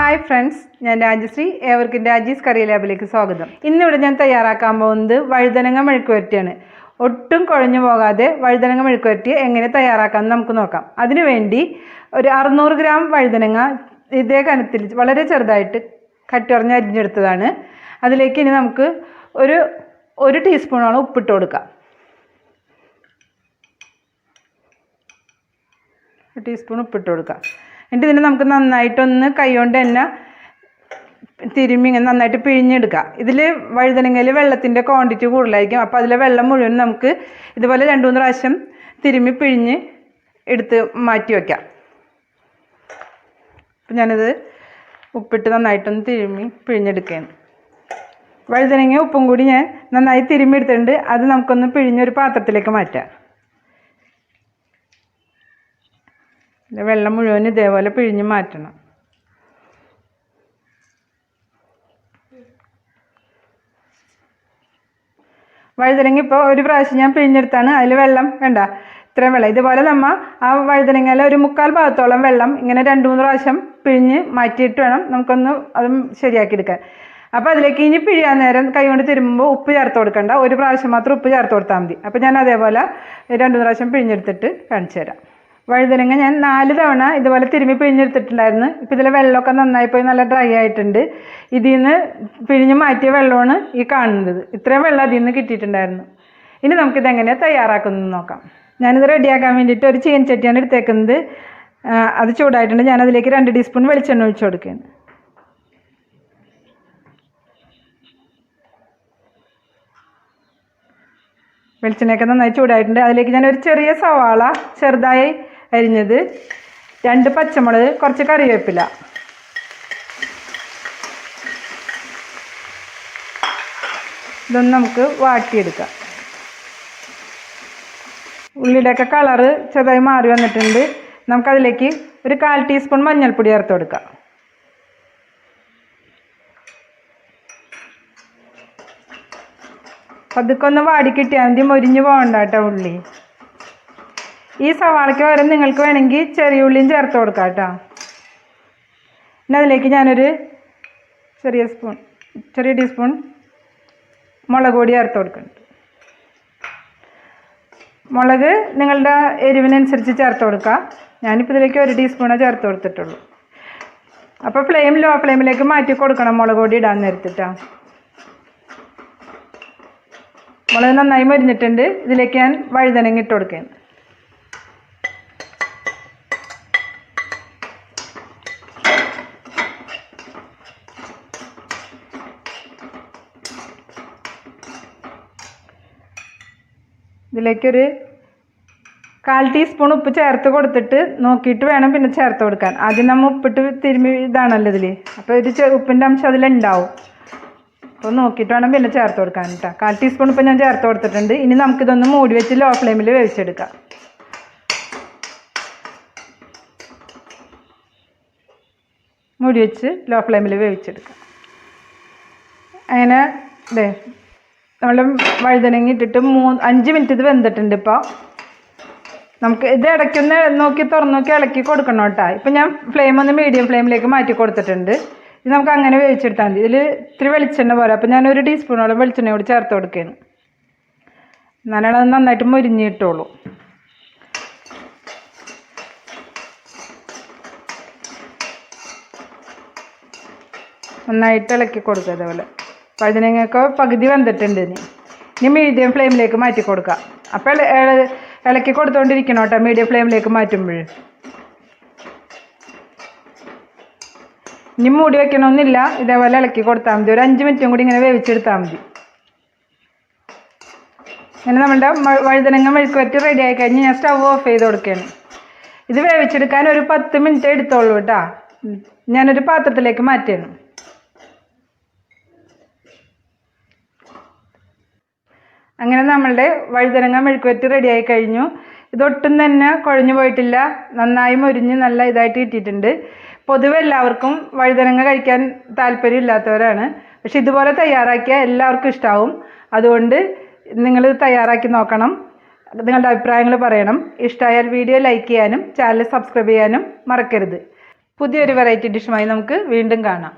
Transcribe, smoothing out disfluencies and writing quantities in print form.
Hi friends, ഞാൻ രാജശ്രീ. ഏവർക്കും രാജീസ് കറി ലാബിലേക്ക് സ്വാഗതം. ഇന്നിവിടെ ഞാൻ തയ്യാറാക്കാൻ പോകുന്നത് വഴുതനങ്ങ മെഴുക്കുവരട്ടിയാണ്. ഒട്ടും കുഴഞ്ഞു പോകാതെ വഴുതനങ്ങ മെഴുക്കുവരട്ടി എങ്ങനെ തയ്യാറാക്കാമെന്ന് നമുക്ക് നോക്കാം. അതിനുവേണ്ടി ഒരു 600 ഗ്രാം വഴുതനങ്ങ ഇതേ കനത്തിൽ വളരെ ചെറുതായിട്ട് കട്ടിയുറഞ്ഞ് അരിഞ്ഞെടുത്തതാണ്. അതിലേക്ക് ഇനി നമുക്ക് ഒരു ടീസ്പൂണോളം ഉപ്പിട്ട് കൊടുക്കാം. ടീസ്പൂൺ ഉപ്പിട്ട് കൊടുക്കാം. എന്നിട്ട് ഇതിനെ നമുക്ക് നന്നായിട്ടൊന്ന് കൈകൊണ്ട് തന്നെ തിരുമ്മി ഇങ്ങനെ നന്നായിട്ട് പിഴിഞ്ഞെടുക്കാം. ഇതിൽ വഴുതനങ്ങയിൽ വെള്ളത്തിൻ്റെ ക്വാണ്ടിറ്റി കൂടുതലായിരിക്കും. അപ്പോൾ അതിലെ വെള്ളം മുഴുവൻ നമുക്ക് ഇതുപോലെ 2-3 പ്രാവശ്യം തിരുമ്മി പിഴിഞ്ഞ് എടുത്ത് മാറ്റി വയ്ക്കാം. അപ്പം ഞാനിത് ഉപ്പിട്ട് നന്നായിട്ടൊന്ന് തിരുമ്മി പിഴിഞ്ഞെടുക്കുകയാണ്. വഴുതനങ്ങ ഉപ്പും കൂടി ഞാൻ നന്നായി തിരുമ്മി എടുത്തിട്ടുണ്ട്. അത് നമുക്കൊന്ന് പിഴിഞ്ഞൊരു പാത്രത്തിലേക്ക് മാറ്റാം. വെള്ളം മുഴുവൻ ഇതേപോലെ പിഴിഞ്ഞ് മാറ്റണം. വഴുതനങ്ങ ഇപ്പോൾ ഒരു പ്രാവശ്യം ഞാൻ പിഴിഞ്ഞെടുത്താണ്. അതിൽ വെള്ളം വേണ്ട, ഇത്രയും വെള്ളം. ഇതുപോലെ നമ്മൾ ആ വഴുതനങ്ങയിൽ ഒരു 1/4 ഭാഗത്തോളം വെള്ളം ഇങ്ങനെ 2-3 പ്രാവശ്യം പിഴിഞ്ഞ് മാറ്റിയിട്ട് വേണം നമുക്കൊന്ന് അതും ശരിയാക്കിയെടുക്കാൻ. അപ്പോൾ അതിലേക്ക് ഇനി പിഴിയാൻ നേരം കൈ കൊണ്ട് തിരുമ്പുമ്പോൾ ഉപ്പ് ചേർത്ത് കൊടുക്കണ്ട, ഒരു പ്രാവശ്യം മാത്രം ഉപ്പ് ചേർത്ത് കൊടുത്താൽ മതി. അപ്പോൾ ഞാൻ അതേപോലെ 2-3 പ്രാവശ്യം പിഴിഞ്ഞെടുത്തിട്ട് കാണിച്ചു തരാം. വഴുതനങ്ങ ഞാൻ 4 തവണ ഇതുപോലെ തിരുമ്മി പിഴിഞ്ഞെടുത്തിട്ടുണ്ടായിരുന്നു. ഇപ്പോൾ ഇതിലെ വെള്ളമൊക്കെ നന്നായി പോയി നല്ല ഡ്രൈ ആയിട്ടുണ്ട്. ഇതിൽ നിന്ന് പിഴിഞ്ഞ് മാറ്റിയ വെള്ളമാണ് ഈ കാണുന്നത്. ഇത്രയും വെള്ളം അതിൽ നിന്ന് കിട്ടിയിട്ടുണ്ടായിരുന്നു. ഇനി നമുക്കിതെങ്ങനെയാണ് തയ്യാറാക്കുന്നത് നോക്കാം. ഞാനിത് റെഡിയാക്കാൻ വേണ്ടിയിട്ട് ഒരു ചീനച്ചട്ടിയാണ് എടുത്തേക്കുന്നത്. അത് ചൂടായിട്ടുണ്ട്. ഞാനതിലേക്ക് 2 ടീസ്പൂൺ വെളിച്ചെണ്ണ ഒഴിച്ച് കൊടുക്കുകയാണ്. വെളിച്ചെണ്ണയൊക്കെ നന്നായി ചൂടായിട്ടുണ്ട്. അതിലേക്ക് ഞാനൊരു ചെറിയ സവാള ചെറുതായി അരിഞ്ഞത്, 2 പച്ചമുളക്, കുറച്ച് കറിവേപ്പില, ഇതൊന്ന് നമുക്ക് വാട്ടിയെടുക്കാം. ഉള്ളിയുടെയൊക്കെ കളറ് ചെറുതായി മാറി വന്നിട്ടുണ്ട്. നമുക്കതിലേക്ക് ഒരു 1/4 ടീസ്പൂൺ മഞ്ഞൾപ്പൊടി ചേർത്ത് കൊടുക്കാം. അതൊക്കെ ഒന്ന് വാടിക്കിട്ടിയാൽ മതി, മൊരിഞ്ഞ് പോകണ്ട കേട്ടോ ഉള്ളി. ഈ സവാളയ്ക്ക് പകരം നിങ്ങൾക്ക് വേണമെങ്കിൽ ചെറിയ ഉള്ളിയും ചേർത്ത് കൊടുക്കാം കേട്ടോ. പിന്നെ അതിലേക്ക് ഞാനൊരു ചെറിയ ടീസ്പൂൺ മുളക് പൊടി ചേർത്ത് കൊടുക്കുന്നുണ്ട്. മുളക് നിങ്ങളുടെ എരിവിനനുസരിച്ച് ചേർത്ത് കൊടുക്കുക. ഞാനിപ്പോൾ ഇതിലേക്ക് 1 ടീസ്പൂണേ ചേർത്ത് കൊടുത്തിട്ടുള്ളൂ. അപ്പോൾ ലോ ഫ്ലെയിമിലേക്ക് മാറ്റി കൊടുക്കണം മുളക് പൊടി ഇടാൻ നേരത്തിട്ടാണ്. മുളക് നന്നായി മരിഞ്ഞിട്ടുണ്ട്. ഇതിലേക്ക് ഞാൻ വഴുതനങ്ങ ഇട്ട് കൊടുക്കുകയാണ്. ഇതിലേക്കൊരു 1/4 ടീസ്പൂൺ ഉപ്പ് ചേർത്ത് കൊടുത്തിട്ട് നോക്കിയിട്ട് വേണം പിന്നെ ചേർത്ത് കൊടുക്കാൻ. ആദ്യം നമ്മൾ ഉപ്പിട്ട് തിരുമ്മി ഇതാണല്ലോ ഇതിൽ, അപ്പോൾ ഉപ്പിൻ്റെ അംശം അതിലുണ്ടാവും. അപ്പോൾ നോക്കിയിട്ട് വേണം പിന്നെ ചേർത്ത് കൊടുക്കാൻ കേട്ടോ. 1/4 ടീസ്പൂൺ ഇപ്പം ഞാൻ ചേർത്ത് കൊടുത്തിട്ടുണ്ട്. ഇനി നമുക്കിതൊന്ന് മൂടി വെച്ച് ലോ ഫ്ലെയിമിൽ വേവിച്ചെടുക്കാം. മൂടി വെച്ച് ലോ ഫ്ലെയിമിൽ വേവിച്ചെടുക്കാം. അങ്ങനെ നമ്മൾ വഴുതനങ്ങ ഇട്ടിട്ട് 5 മിനിറ്റ് ഇത് വെന്തിട്ടുണ്ട്. ഇപ്പോൾ നമുക്ക് ഇത് ഇടയ്ക്കൊന്ന് നോക്കി തുറന്ന് നോക്കി ഇളക്കി കൊടുക്കണം കേട്ടോ. ഇപ്പം ഞാൻ ഫ്ലെയിം ഒന്ന് മീഡിയം ഫ്ലെയിമിലേക്ക് മാറ്റി കൊടുത്തിട്ടുണ്ട്. ഇത് നമുക്ക് അങ്ങനെ വേവിച്ചെടുത്താൽ മതി. ഇതിൽ ഇത്തിരി വെളിച്ചെണ്ണ പോലെ, അപ്പോൾ ഞാൻ 1 ടീസ്പൂണോളം വെളിച്ചെണ്ണ കൂടി ചേർത്ത് കൊടുക്കുകയാണ്. എന്നാലാണ് അത് നന്നായിട്ട് മൊരിഞ്ഞ് കിട്ടുള്ളൂ. നന്നായിട്ട് ഇളക്കി കൊടുക്കുക. അതേപോലെ വഴുതനങ്ങയൊക്കെ പകുതി വെന്തിട്ടുണ്ട്. ഇനി മീഡിയം ഫ്ലെയിമിലേക്ക് മാറ്റി കൊടുക്കുക. അപ്പോൾ ഇളക്കി കൊടുത്തുകൊണ്ടിരിക്കണം കേട്ടോ മീഡിയം ഫ്ലെയിമിലേക്ക് മാറ്റുമ്പോൾ. ഇനി മൂടി വെക്കണമെന്നില്ല, ഇതേപോലെ ഇളക്കി കൊടുത്താൽ മതി. ഒരു 5 മിനിറ്റും കൂടി ഇങ്ങനെ വേവിച്ചെടുത്താൽ മതി. അങ്ങനെ നമ്മളുടെ വഴുതനങ്ങ മെഴുക്കുവരട്ടി റെഡി ആയി കഴിഞ്ഞ് ഞാൻ സ്റ്റവ് ഓഫ് ചെയ്ത് കൊടുക്കുകയാണ്. ഇത് വേവിച്ചെടുക്കാൻ ഒരു 10 മിനിറ്റ് എടുത്തോളൂ കേട്ടോ. ഞാനൊരു പാത്രത്തിലേക്ക് മാറ്റുകയാണ്. അങ്ങനെ നമ്മളുടെ വഴുതനങ്ങ മെഴുക്കുവരട്ടി റെഡി ആയി കഴിഞ്ഞു. ഇതൊട്ടും തന്നെ കുഴഞ്ഞു പോയിട്ടില്ല, നന്നായി മൊരിഞ്ഞ് നല്ല ഇതായിട്ട് കിട്ടിയിട്ടുണ്ട്. പൊതുവെ എല്ലാവർക്കും വഴുതനങ്ങ കഴിക്കാൻ താല്പര്യമില്ലാത്തവരാണ്. പക്ഷെ ഇതുപോലെ തയ്യാറാക്കിയാൽ എല്ലാവർക്കും ഇഷ്ടമാവും. അതുകൊണ്ട് നിങ്ങൾ തയ്യാറാക്കി നോക്കണം. നിങ്ങളുടെ അഭിപ്രായങ്ങൾ പറയണം. ഇഷ്ടമായാൽ വീഡിയോ ലൈക്ക് ചെയ്യാനും ചാനൽ സബ്സ്ക്രൈബ് ചെയ്യാനും മറക്കരുത്. പുതിയൊരു വെറൈറ്റി ഡിഷുമായി നമുക്ക് വീണ്ടും കാണാം.